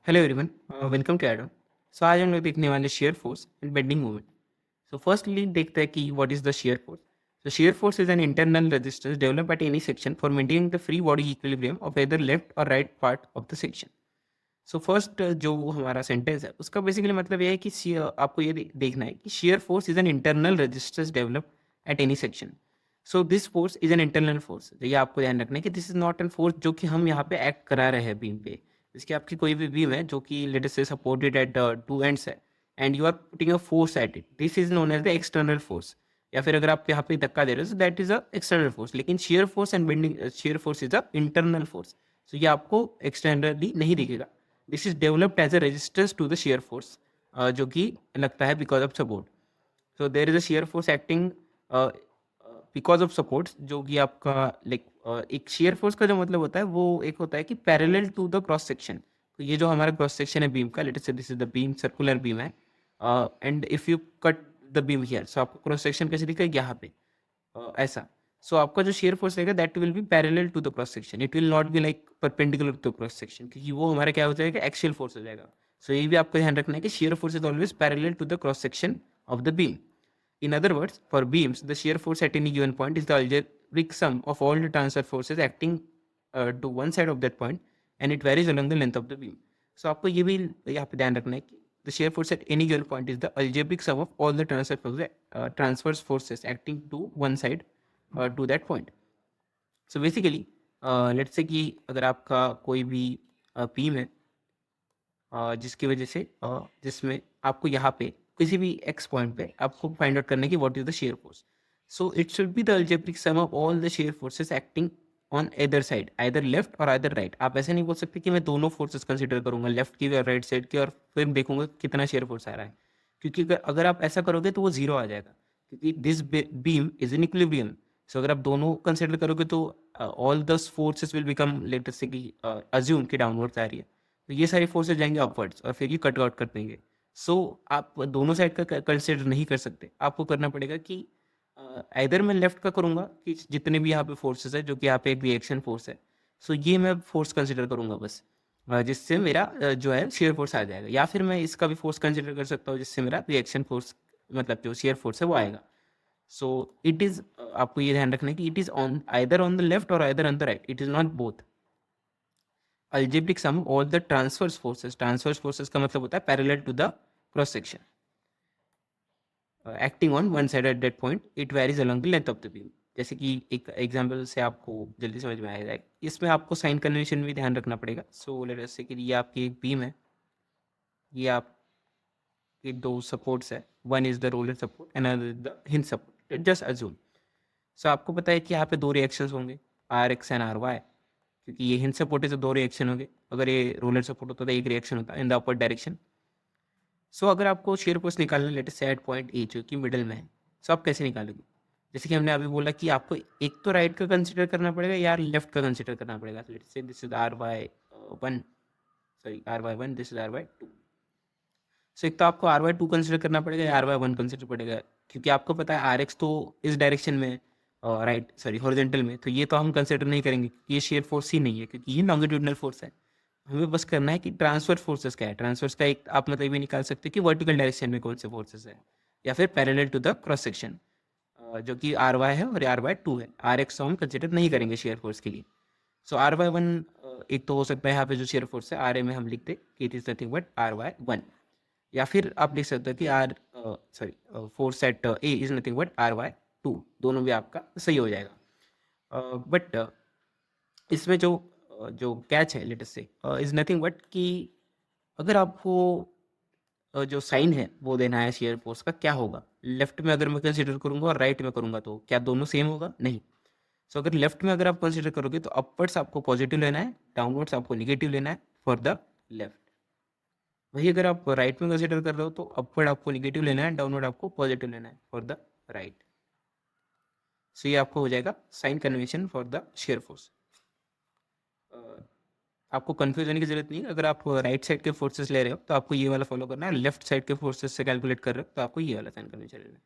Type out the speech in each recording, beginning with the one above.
Hello everyone, welcome to Adam. So आज हम लोग देखने वाले shear force and bending moment. So firstly देखते हैं कि what is the shear force. So shear force is an internal resistance developed at any section for maintaining the free body equilibrium of either left or right part of the section. So first जो हमारा sentence है उसका basically मतलब ये है कि आपको ये देखना है कि shear force is an internal resistance develop at any section. So this force is an internal force. ये आपको ध्यान रखना है कि this is not an force जो कि हम यहाँ पे एक्ट करा रहे हैं बीम पे। इसकी आपकी कोई भी बीम है जो कि लेट अस से सपोर्टेड एट टू एंड्स है and you are putting a force at it, this is known as the external force. या फिर अगर आप यहाँ पे धक्का दे रहे हो तो that is a external force. लेकिन shear force and bending shear force is a internal force. So ये आपको एक्सटर्नली नहीं दिखेगा। This is developed as a resistance to the shear force जो कि लगता है because of support. So there is a shear force acting because of support जो कि आपका लाइक एक शेयर फोर्स का जो मतलब होता है वो एक होता है कि parallel to the cross section. तो ये जो हमारा क्रॉस सेक्शन है बीम का, let us say this is the beam, circular beam है and if you cut the beam here, so आपको क्रॉस सेक्शन कैसे दिखेगा यहाँ पे ऐसा। सो आपका जो शेयर फोर्स रहेगा that will be parallel to the cross section, it will not be like perpendicular to the cross section, क्योंकि वो हमारा क्या हो जाएगा, एक्सियल फोर्स हो जाएगा। सो ये भी आपको ध्यान रखना है कि shear force is always parallel to the cross section of the beam. In other words, for beams, the shear force at any given point is the algebraic sum of all the transverse forces acting to one side of that point, and it varies along the length of the beam. So आपको ये भी यहाँ पे ध्यान रखना है कि the shear force at any given point is the algebraic sum of all the transverse forces acting to one side to that point. So basically, let's say कि अगर आपका कोई भी बीम है जिसकी वजह से जिसमें आपको यहाँ पे किसी भी एक्स पॉइंट पे आपको फाइंड आउट करना है कि what is the shear force. So it should be the algebraic sum of all the shear forces acting on either side, either left और आइदर राइट। आप ऐसे नहीं बोल सकते कि मैं दोनों फोर्सेस कंसिडर करूंगा, लेफ्ट की और राइट साइड की, और फिर देखूंगा कितना शेयर फोर्स आ रहा है, क्योंकि अगर आप ऐसा करोगे तो वो जीरो आ जाएगा, क्योंकि this beam is in equilibrium. So अगर आप दोनों कंसिडर करोगे तो all the forces will become, let us say कि अज्यूम कि डाउनवर्ड्स आ रही है, तो ये सारी फोर्सेज जाएंगे अपवर्ड्स और फिर ये कट आउट कर देंगे। सो आप दोनों साइड का कंसिडर नहीं कर सकते, आपको करना पड़ेगा कि इधर मैं लेफ्ट का करूंगा कि जितने भी यहाँ पे फोर्सेस है जो कि यहाँ पे एक रिएक्शन फोर्स है, सो ये मैं फोर्स कंसिडर करूंगा बस, जिससे मेरा जो है शेयर फोर्स आ जाएगा। या फिर मैं इसका भी फोर्स कंसिडर कर सकता हूँ जिससे मेरा रिएक्शन फोर्स मतलब जो शेयर फोर्स है वो आएगा। सो इट इज, आपको ये ध्यान रखना है कि it is on either on the left और either on the right, it is not both. algebraic sum of all the transverse forces का मतलब होता है parallel to the cross section acting on one side at that point, it varies along the length of the beam। जैसे कि एक example से आपको जल्दी समझ में आ जाएगा, इसमें आपको साइन कन्वेंशन भी ध्यान रखना पड़ेगा। सो लेट अस से कि ये आपकी एक बीम है, ये आपके दो सपोर्ट्स है, one is the roller support and another the hinge support, just assume. So आपको पता है कि यहाँ पे दो रिएक्शंस होंगे, R X and R Y, क्योंकि ये हिंज सपोर्ट है तो दो रिएक्शन होंगे, अगर ये रोलर सपोर्ट होता तो एक रिएक्शन होता इन द अपर डायरेक्शन। सो अगर आपको शेयर फोर्स निकालना लेट से एट पॉइंट ए जो कि मिडल में है, सो आप कैसे निकालोगे? जैसे कि हमने अभी बोला कि आपको एक तो राइट का कंसिडर करना पड़ेगा या लेफ्ट का कंसिडर करना पड़ेगा। Let say this is R Y one, sorry R Y one, this is R Y two. So एक तो आपको आर वाई टू कंसिडर करना पड़ेगा या आर वाई वन कंसिडर पड़ेगा, क्योंकि आपको पता है आर एक्स तो इस डायरेक्शन में राइट सॉरी हॉरिजॉन्टल में, तो ये तो हम कंसिडर नहीं करेंगे, ये शेयर फोर्स ही नहीं है क्योंकि ये लॉन्गिट्यूडनल फोर्स है। हमें बस करना है कि ट्रांसफर फोर्सेस क्या है। ट्रांसफर्स का एक आप मतलब ये निकाल सकते हैं कि वर्टिकल डायरेक्शन में कौन से फोर्सेस है, या फिर parallel to the cross section जो कि आर वाई है और आर वाई टू है। आर एक्स हम कंसिडर नहीं करेंगे शेयर फोर्स के लिए। सो आर वाई वन एक तो हो सकता है यहाँ पे जो शेयर फोर्स है आर ए में हम लिखते कि it is nothing but R Y one, या फिर आप लिख सकते हो कि R sorry force at A is nothing but R Y two, दोनों भी आपका सही हो जाएगा। बट इसमें जो कैच है लेट अस से इज नथिंग बट कि अगर आपको जो साइन है वो देना है शेयर फोर्स का, क्या होगा लेफ्ट में अगर मैं कंसिडर करूंगा और राइट में करूंगा तो क्या दोनों सेम होगा? नहीं। सो अगर लेफ्ट में अगर आप कंसिडर करोगे तो अपवर्ड्स आपको पॉजिटिव लेना है, डाउनवर्ड्स आपको निगेटिव लेना है फॉर द लेफ्ट। वही अगर आप राइट में कंसिडर कर रहे हो तो अपवर्ड आपको निगेटिव लेना है, डाउनवर्ड आपको पॉजिटिव लेना है फॉर द राइट। सो ये आपको हो जाएगा sign convention for the shear force. आपको कंफ्यूज होने की जरूरत नहीं है। अगर आप राइट साइड के फोर्सेस ले रहे हो तो आपको ये वाला फॉलो करना है, लेफ्ट साइड के फोर्सेस से कैलकुलेट कर रहे हो तो आपको ये वाला साइन कन्वेंशन लेना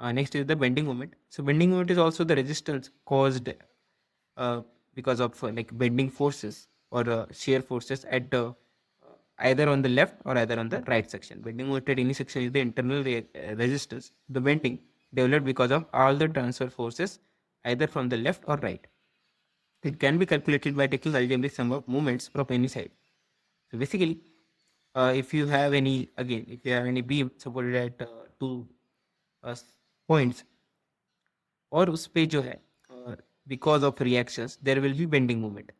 है। Next is the bending moment. So bending moment is also the resistance caused because of like bending forces or shear forces at either on the left or either on the right section. Bending moment at any section is the internal resistance, the bending developed because of all the transfer forces either from the left or right. It can be calculated by taking algebraic sum of moments from any side. So basically, if you have any beam supported at two points, और उस पे जो है because of reactions there will be bending movement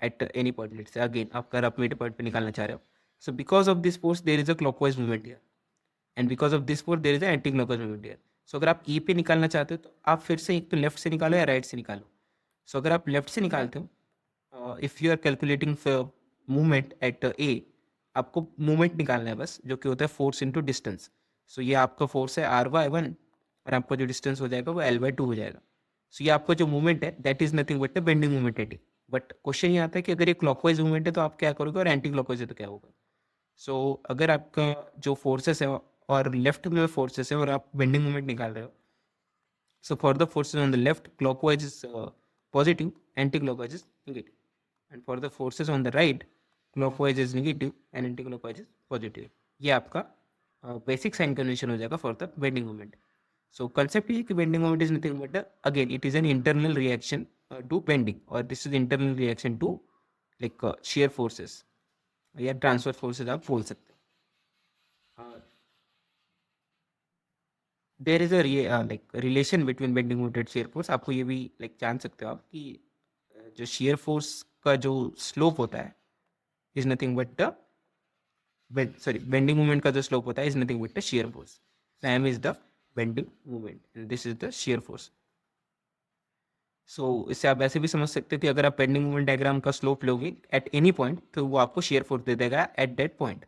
at any point, let's say again आप अगर आप mid point पे निकालना चाह रहे हो, so because of this force there is a clockwise movement here and because of this force there is a anti clockwise movement here. So अगर आप ई पे निकालना चाहते हो तो आप फिर से एक तो लेफ्ट से निकालो या राइट से निकालो. सो अगर आप लेफ्ट से निकालते हो, if you are calculating movement at A, आपको मूवमेंट निकालना है बस, जो कि होता है फोर्स इंटू डिस्टेंस. सो ये आपका फोर्स है r/1 और आपका जो डिस्टेंस हो जाएगा वो l/2 हो जाएगा. सो ये आपका जो मूवमेंट है that is nothing but the bending movement at A. But question ये आता है कि अगर ये क्लॉकवाइज मूवमेंट है तो आप क्या करोगे और एंटी क्लॉकवाइज है तो क्या होगा. सो अगर आपका जो फोर्सेस है और लेफ्ट में फोर्सेस है और आप बेंडिंग मूवमेंट निकाल रहे हो, so for the forces on the left, clockwise is positive, anti-clockwise is negative, and for the forces on the right, clockwise is negative and anti-clockwise is positive. ये आपका basic sign convention हो जाएगा for the bending moment. So concept ये कि bending moment is nothing but again it is an internal reaction to bending, और this is internal reaction to like shear forces या transfer forces आप बोल सकते हैं. There is a like relation between bending moment and shear force. आपको ये भी like जान सकते हो आप कि जो शेयर फोर्स का जो स्लोप होता है is nothing but the bending moment का जो स्लोप होता है is nothing but the shear force. M is the bending moment and this is the shear force. So इससे आप ऐसे भी समझ सकते हो कि अगर आप बेंडिंग मोमेंट डायग्राम का स्लोप लोगे एट एनी पॉइंट तो वो आपको शेयर फोर्स दे देगा एट दैट पॉइंट.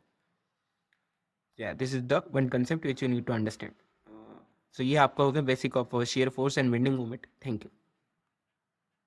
या this is the one concept which you need to understand. So ये आपका हो गया basic of shear force and bending moment. Thank you.